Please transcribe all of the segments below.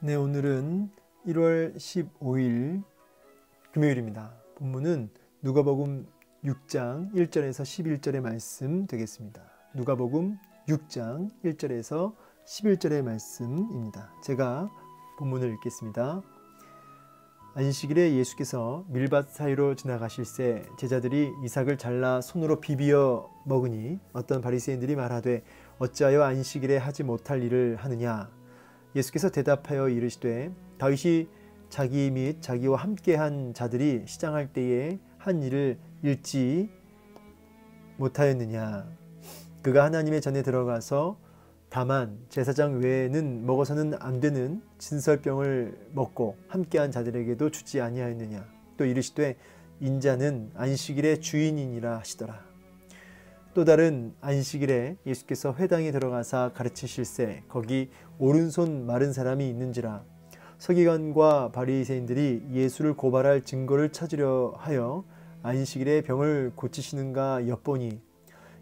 네, 오늘은 1월 15일 금요일입니다. 본문은 누가복음 6장 1절에서 11절의 말씀 되겠습니다. 누가복음 6장 1절에서 11절의 말씀입니다. 제가 본문을 읽겠습니다. 안식일에 예수께서 밀밭 사이로 지나가실새 제자들이 이삭을 잘라 손으로 비비어 먹으니 어떤 바리새인들이 말하되 어찌하여 안식일에 하지 못할 일을 하느냐. 예수께서 대답하여 이르시되 다윗이 자기 및 자기와 함께한 자들이 시장할 때에 한 일을 읽지 못하였느냐. 그가 하나님의 전에 들어가서 다만 제사장 외에는 먹어서는 안 되는 진설병을 먹고 함께한 자들에게도 주지 아니하였느냐. 또 이르시되 인자는 안식일의 주인이니라 하시더라. 또 다른 안식일에 예수께서 회당에 들어가사 가르치실새 거기 오른손 마른 사람이 있는지라. 서기관과 바리새인들이 예수를 고발할 증거를 찾으려 하여 안식일에 병을 고치시는가 엿보니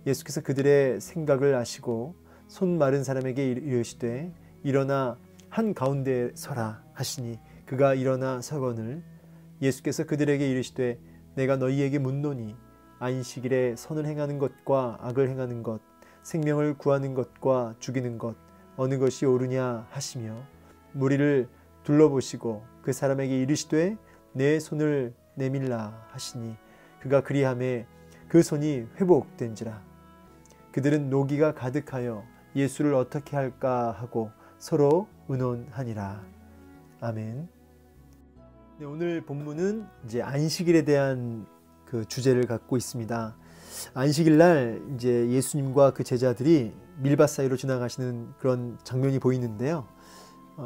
예수께서 그들의 생각을 아시고 손 마른 사람에게 이르시되 일어나 한 가운데 서라 하시니 그가 일어나 서거늘 예수께서 그들에게 이르시되 내가 너희에게 묻노니 안식일에 선을 행하는 것과 악을 행하는 것, 생명을 구하는 것과 죽이는 것 어느 것이 옳으냐 하시며 무리를 둘러보시고 그 사람에게 이르시되 내 손을 내밀라 하시니 그가 그리하매 그 손이 회복된지라. 그들은 노기가 가득하여 예수를 어떻게 할까 하고 서로 의논하니라. 아멘. 네, 오늘 본문은 이제 안식일에 대한 그 주제를 갖고 있습니다. 안식일 날 이제 예수님과 그 제자들이 밀밭 사이로 지나가시는 그런 장면이 보이는데요.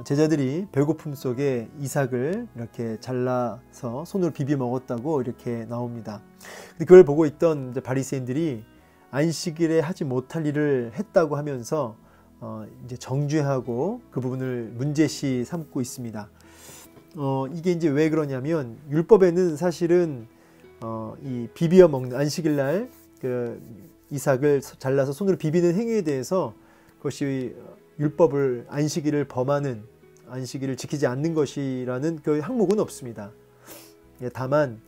제자들이 배고픔 속에 이삭을 이렇게 잘라서 손으로 비벼 먹었다고 이렇게 나옵니다. 근데 그걸 보고 있던 이제 바리새인들이 안식일에 하지 못할 일을 했다고 하면서 이제 정죄하고 그 부분을 문제시 삼고 있습니다. 이게 이제 왜 그러냐면 율법에는 사실은 이 비비어 먹는 안식일 날 그 이삭을 잘라서 손으로 비비는 행위에 대해서 그것이 율법을 안식일을 범하는 안식일을 지키지 않는 것이라는 그 항목은 없습니다. 다만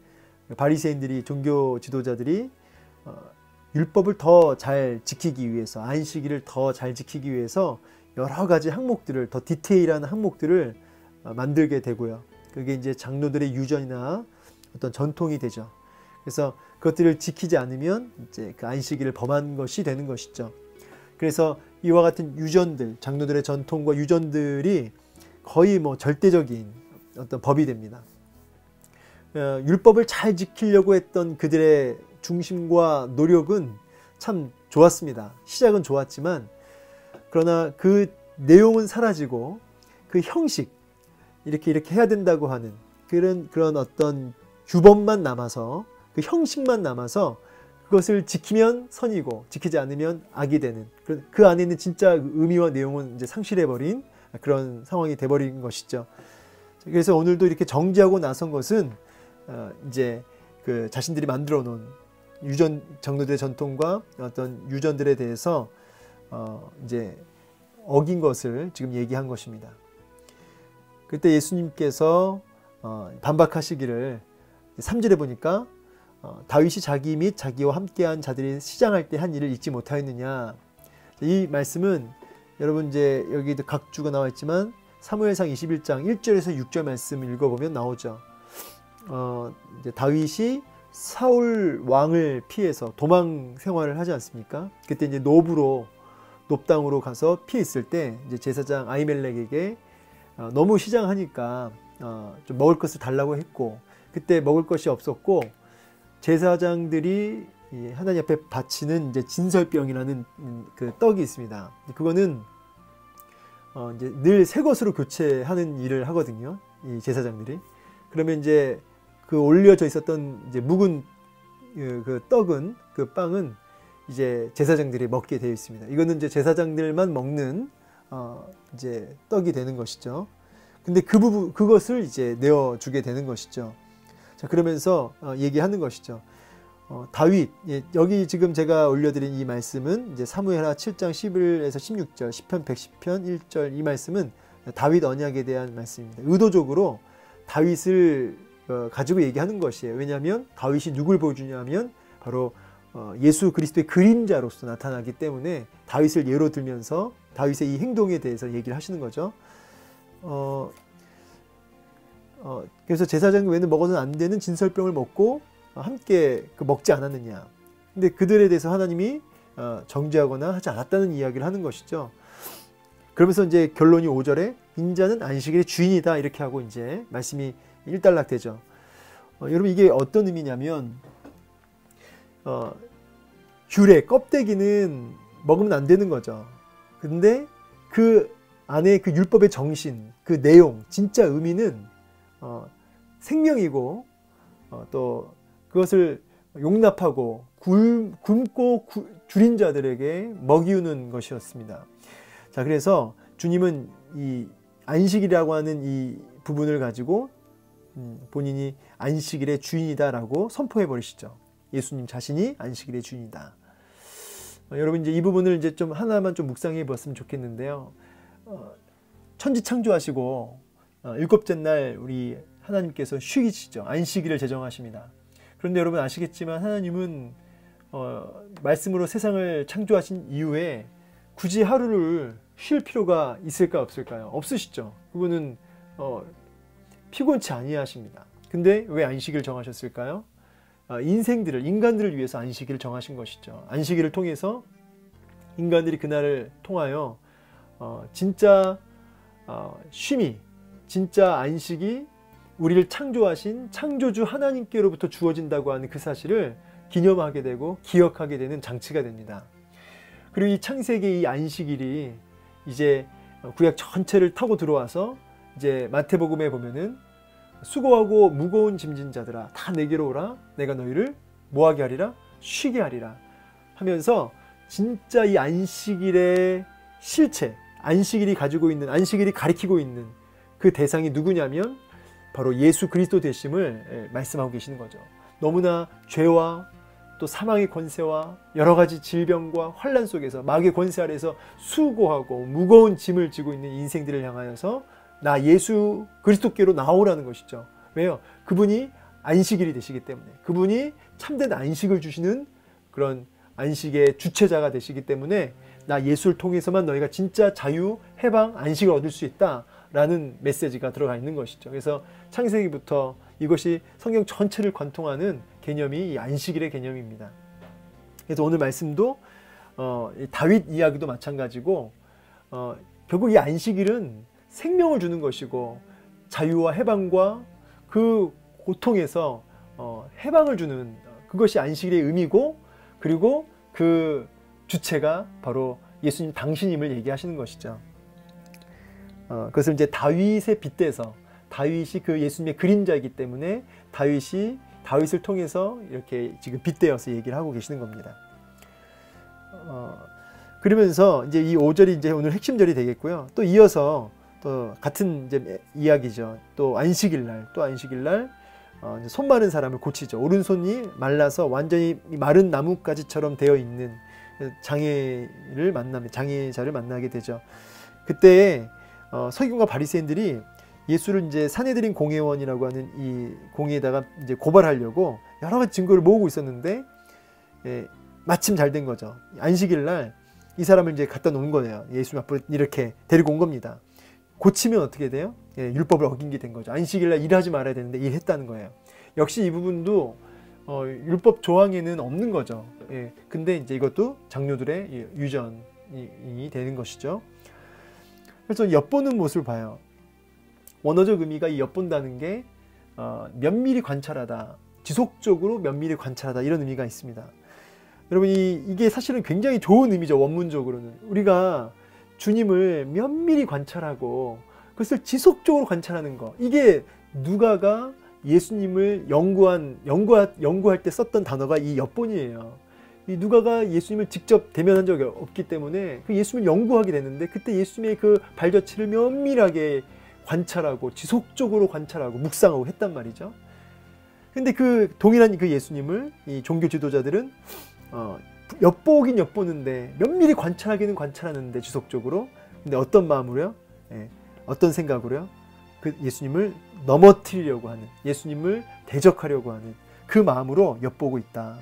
바리새인들이 종교 지도자들이 율법을 더 잘 지키기 위해서 안식일을 더 잘 지키기 위해서 여러 가지 항목들을 더 디테일한 항목들을 만들게 되고요. 그게 이제 장로들의 유전이나 어떤 전통이 되죠. 그래서 그것들을 지키지 않으면 이제 그 안식일을 범한 것이 되는 것이죠. 그래서 이와 같은 유전들, 장로들의 전통과 유전들이 거의 뭐 절대적인 어떤 법이 됩니다. 율법을 잘 지키려고 했던 그들의 중심과 노력은 참 좋았습니다. 시작은 좋았지만 그러나 그 내용은 사라지고 그 형식 이렇게 해야 된다고 하는 그런 어떤 규범만 남아서 그 형식만 남아서 그것을 지키면 선이고 지키지 않으면 악이 되는 그 안에 있는 진짜 의미와 내용은 이제 상실해버린 그런 상황이 돼버린 것이죠. 그래서 오늘도 이렇게 정지하고 나선 것은 이제 그 자신들이 만들어 놓은 유전 장로들의 전통과 어떤 유전들에 대해서 이제 어긴 것을 지금 얘기한 것입니다. 그때 예수님께서 반박하시기를 3절에 보니까 다윗이 자기 및 자기와 함께한 자들이 시장할 때 한 일을 잊지 못하였느냐. 이 말씀은 여러분 이제 여기도 각주가 나와 있지만 사무엘상 21장 1절에서 6절 말씀을 읽어보면 나오죠. 이제 다윗이 사울 왕을 피해서 도망 생활을 하지 않습니까? 그때 이제 높당으로 가서 피해 있을 때 이제 제사장 아히멜렉에게 너무 시장하니까 좀 먹을 것을 달라고 했고 그때 먹을 것이 없었고 제사장들이 하나님 앞에 바치는 이제 진설병이라는 그 떡이 있습니다. 그거는 이제 늘 새 것으로 교체하는 일을 하거든요. 이 제사장들이. 그러면 이제 그 올려져 있었던 이제 묵은 그 떡은 그 빵은 이제 제사장들이 먹게 되어 있습니다. 이거는 이제 제사장들만 먹는 이제 떡이 되는 것이죠. 근데 그것을 이제 내어주게 되는 것이죠. 자, 그러면서 얘기하는 것이죠. 다윗, 여기 지금 제가 올려드린 이 말씀은 이제 사무엘하 7장 11에서 16절, 시편 110편 1절 이 말씀은 다윗 언약에 대한 말씀입니다. 의도적으로 다윗을 가지고 얘기하는 것이에요. 왜냐하면 다윗이 누굴 보여주냐면 바로 예수 그리스도의 그림자로서 나타나기 때문에 다윗을 예로 들면서 다윗의 이 행동에 대해서 얘기를 하시는 거죠. 그래서 제사장 외에는 먹어서는 안 되는 진설병을 먹고 함께 먹지 않았느냐. 근데 그들에 대해서 하나님이 정죄하거나 하지 않았다는 이야기를 하는 것이죠. 그러면서 이제 결론이 5절에 인자는 안식일의 주인이다 이렇게 하고 이제 말씀이 일단락되죠. 여러분 이게 어떤 의미냐면 귤의 껍데기는 먹으면 안 되는 거죠. 근데 그 안에 그 율법의 정신, 그 내용, 진짜 의미는 생명이고 또 그것을 용납하고 굶고 줄인 자들에게 먹이우는 것이었습니다. 자, 그래서 주님은 이 안식이라고 하는 이 부분을 가지고 본인이 안식일의 주인이다라고 선포해 버리시죠. 예수님 자신이 안식일의 주인이다. 여러분 이제 이 부분을 이제 좀 하나만 좀 묵상해 봤으면 좋겠는데요. 천지 창조하시고 일곱째 날 우리 하나님께서 쉬시죠. 안식일을 제정하십니다. 그런데 여러분 아시겠지만 하나님은 말씀으로 세상을 창조하신 이후에 굳이 하루를 쉴 필요가 있을까 없을까요? 없으시죠. 그분은 피곤치 아니하십니다. 근데 왜 안식일을 정하셨을까요? 인간들을 위해서 안식일을 정하신 것이죠. 안식일을 통해서 인간들이 그날을 통하여 진짜 쉼이, 진짜 안식이 우리를 창조하신 창조주 하나님께로부터 주어진다고 하는 그 사실을 기념하게 되고 기억하게 되는 장치가 됩니다. 그리고 이 창세기의 이 안식일이 이제 구약 전체를 타고 들어와서 이제 마태복음에 보면은 수고하고 무거운 짐진 자들아 다 내게로 오라 내가 너희를 뭐하게 하리라? 쉬게 하리라 하면서 진짜 이 안식일의 실체, 안식일이 가지고 있는, 안식일이 가리키고 있는 그 대상이 누구냐면 바로 예수 그리스도 되심을 말씀하고 계시는 거죠. 너무나 죄와 또 사망의 권세와 여러 가지 질병과 환난 속에서 마귀의 권세 아래에서 수고하고 무거운 짐을 지고 있는 인생들을 향하여서 나 예수 그리스도께로 나오라는 것이죠. 왜요? 그분이 안식일이 되시기 때문에, 그분이 참된 안식을 주시는 그런 안식의 주체자가 되시기 때문에 나 예수를 통해서만 너희가 진짜 자유, 해방, 안식을 얻을 수 있다라는 메시지가 들어가 있는 것이죠. 그래서 창세기부터 이것이 성경 전체를 관통하는 개념이 이 안식일의 개념입니다. 그래서 오늘 말씀도 다윗 이야기도 마찬가지고 결국 이 안식일은 생명을 주는 것이고 자유와 해방과 그 고통에서 해방을 주는 그것이 안식일의 의미고, 그리고 그 주체가 바로 예수님 당신임을 얘기하시는 것이죠. 그것을 이제 다윗에 빗대서, 다윗이 그 예수님의 그림자이기 때문에 다윗을 통해서 이렇게 지금 빗대어서 얘기를 하고 계시는 겁니다. 그러면서 이제 이 5절이 이제 오늘 핵심절이 되겠고요. 또 이어서 또 같은 이제 이야기죠. 또 안식일 날 손 마른 사람을 고치죠. 오른손이 말라서 완전히 마른 나뭇가지처럼 되어 있는 장애자를 만나게 되죠. 그때 서기관과 바리새인들이 예수를 이제 사내들인 공회원이라고 하는 이 공회에다가 이제 고발하려고 여러 가지 증거를 모으고 있었는데 마침 잘 된 거죠. 안식일 날 이 사람을 이제 갖다 놓은 거예요. 예수 앞으로 이렇게 데리고 온 겁니다. 고치면 어떻게 돼요? 율법을 어긴 게 된 거죠. 안식일 날 일하지 말아야 되는데 일했다는 거예요. 역시 이 부분도 율법 조항에는 없는 거죠. 근데 이제 이것도 장로들의 유전이 되는 것이죠. 그래서 엿보는 모습을 봐요. 원어적 의미가 이 엿본다는 게 면밀히 관찰하다, 지속적으로 면밀히 관찰하다 이런 의미가 있습니다. 여러분 이게 사실은 굉장히 좋은 의미죠. 원문적으로는 우리가 주님을 면밀히 관찰하고 그것을 지속적으로 관찰하는 거, 이게 누가가 예수님을 연구할 때 썼던 단어가 이 엿본이에요. 이 누가가 예수님을 직접 대면한 적이 없기 때문에 그 예수님을 연구하게 되는데 그때 예수님의 그 발자취를 면밀하게 관찰하고 지속적으로 관찰하고 묵상하고 했단 말이죠. 근데 그 동일한 그 예수님을 이 종교 지도자들은 엿보긴 엿보는데 면밀히 관찰하기는 관찰하는데 지속적으로, 근데 어떤 마음으로요? 어떤 생각으로요? 그 예수님을 넘어뜨리려고 하는, 예수님을 대적하려고 하는 그 마음으로 엿보고 있다.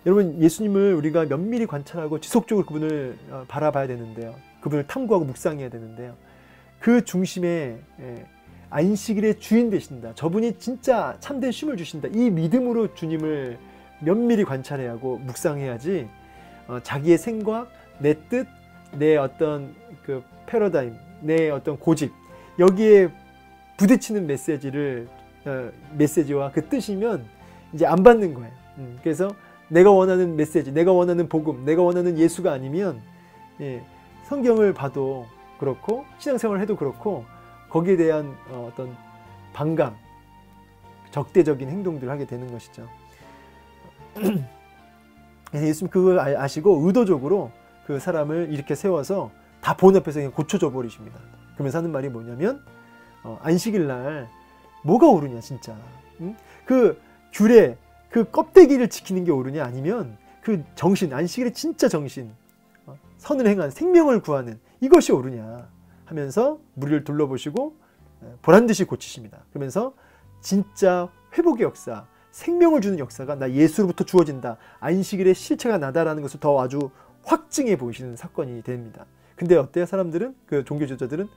여러분, 예수님을 우리가 면밀히 관찰하고 지속적으로 그분을 바라봐야 되는데요. 그분을 탐구하고 묵상해야 되는데요. 그 중심에 안식일의 주인 되신다. 저분이 진짜 참된 쉼을 주신다. 이 믿음으로 주님을 면밀히 관찰해야 하고 묵상해야지 자기의 생각, 내 뜻, 내 어떤 그 패러다임, 내 어떤 고집, 여기에 부딪히는 메시지와 그 뜻이면 이제 안 받는 거예요. 그래서 내가 원하는 메시지, 내가 원하는 복음, 내가 원하는 예수가 아니면 성경을 봐도 그렇고 신앙생활을 해도 그렇고 거기에 대한 어떤 반감, 적대적인 행동들을 하게 되는 것이죠. 그래서 예수님 그걸 아시고 의도적으로 그 사람을 이렇게 세워서 다 본 앞에서 그냥 고쳐줘 버리십니다. 그러면서 하는 말이 뭐냐면 안식일 날 뭐가 옳으냐 진짜. 그 규례, 그 껍데기를 지키는 게 옳으냐 아니면 그 정신, 안식일의 진짜 정신, 선을 행한 생명을 구하는 이것이 옳으냐 하면서 무리를 둘러보시고 보란듯이 고치십니다. 그러면서 진짜 회복의 역사, 생명을 주는 역사가 나 예수로부터 주어진다. 안식일의 실체가 나다라는 것을 더 아주 확증해 보이시는 사건이 됩니다. 근데 어때요? 사람들은, 그 종교 지도자들은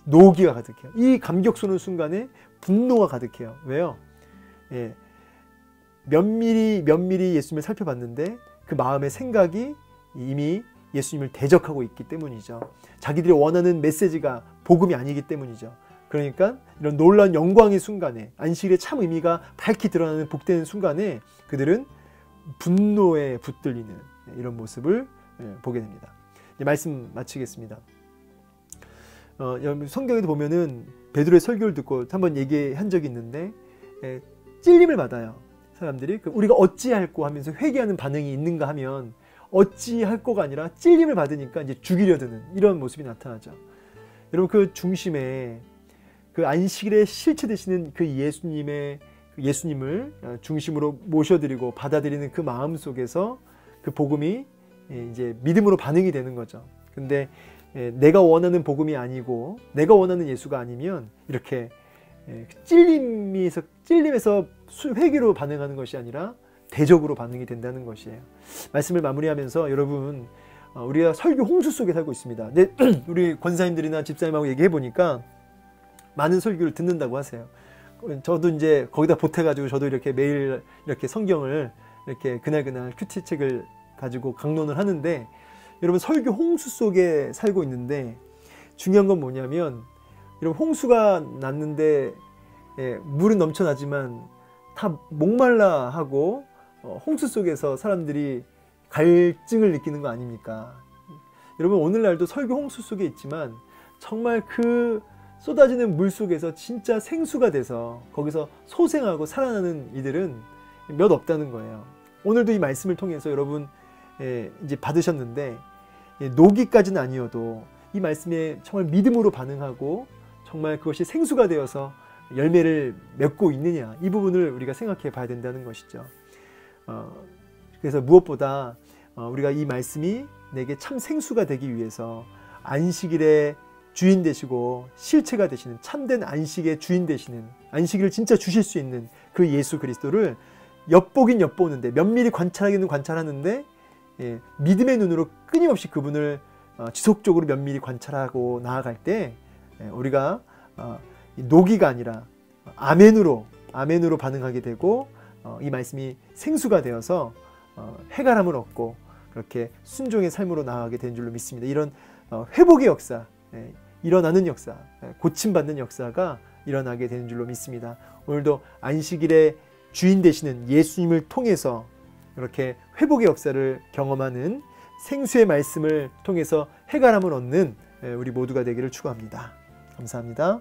노기가 가득해요. 이 감격 쏘는 순간에 분노가 가득해요. 왜요? 면밀히 예수님을 살펴봤는데 그 마음의 생각이 이미 예수님을 대적하고 있기 때문이죠. 자기들이 원하는 메시지가 복음이 아니기 때문이죠. 그러니까 이런 놀라운 영광의 순간에, 안식일의 참 의미가 밝히 드러나는 복되는 순간에 그들은 분노에 붙들리는 이런 모습을 보게 됩니다. 이제 말씀 마치겠습니다. 성경에도 보면은 베드로의 설교를 듣고 한번 얘기한 적이 있는데 찔림을 받아요. 사람들이 우리가 어찌할꼬 하면서 회개하는 반응이 있는가 하면 어찌할 거가 아니라 찔림을 받으니까 이제 죽이려 드는 이런 모습이 나타나죠. 여러분, 그 중심에 그 안식일의 실체 되시는 그 예수님을 중심으로 모셔드리고 받아들이는 그 마음 속에서 그 복음이 이제 믿음으로 반응이 되는 거죠. 근데 내가 원하는 복음이 아니고 내가 원하는 예수가 아니면 이렇게 찔림에서 회개로 반응하는 것이 아니라 대적으로 반응이 된다는 것이에요. 말씀을 마무리하면서 여러분, 우리가 설교 홍수 속에 살고 있습니다. 근데 우리 권사님들이나 집사님하고 얘기해 보니까 많은 설교를 듣는다고 하세요. 저도 이제 거기다 보태가지고 저도 이렇게 매일 이렇게 성경을 이렇게 그날 큐티책을 가지고 강론을 하는데, 여러분 설교 홍수 속에 살고 있는데 중요한 건 뭐냐면, 여러분 홍수가 났는데 물은 넘쳐나지만 다 목말라 하고 홍수 속에서 사람들이 갈증을 느끼는 거 아닙니까? 여러분 오늘날도 설교 홍수 속에 있지만 정말 그 쏟아지는 물 속에서 진짜 생수가 돼서 거기서 소생하고 살아나는 이들은 몇 없다는 거예요. 오늘도 이 말씀을 통해서 여러분 이제 받으셨는데 노기까지는 아니어도 이 말씀에 정말 믿음으로 반응하고 정말 그것이 생수가 되어서 열매를 맺고 있느냐, 이 부분을 우리가 생각해 봐야 된다는 것이죠. 그래서 무엇보다 우리가 이 말씀이 내게 참 생수가 되기 위해서 안식일의 주인 되시고 실체가 되시는 참된 안식의 주인 되시는, 안식일을 진짜 주실 수 있는 그 예수 그리스도를 엿보긴 엿보는데, 면밀히 관찰하기는 관찰하는데 믿음의 눈으로 끊임없이 그분을 지속적으로 면밀히 관찰하고 나아갈 때 우리가 노기가 아니라 아멘으로 반응하게 되고 이 말씀이 생수가 되어서 해갈함을 얻고 그렇게 순종의 삶으로 나아가게 된 줄로 믿습니다. 이런 회복의 역사, 일어나는 역사, 고침받는 역사가 일어나게 되는 줄로 믿습니다. 오늘도 안식일의 주인 되시는 예수님을 통해서 이렇게 회복의 역사를 경험하는 생수의 말씀을 통해서 해갈함을 얻는 우리 모두가 되기를 축원합니다. 감사합니다.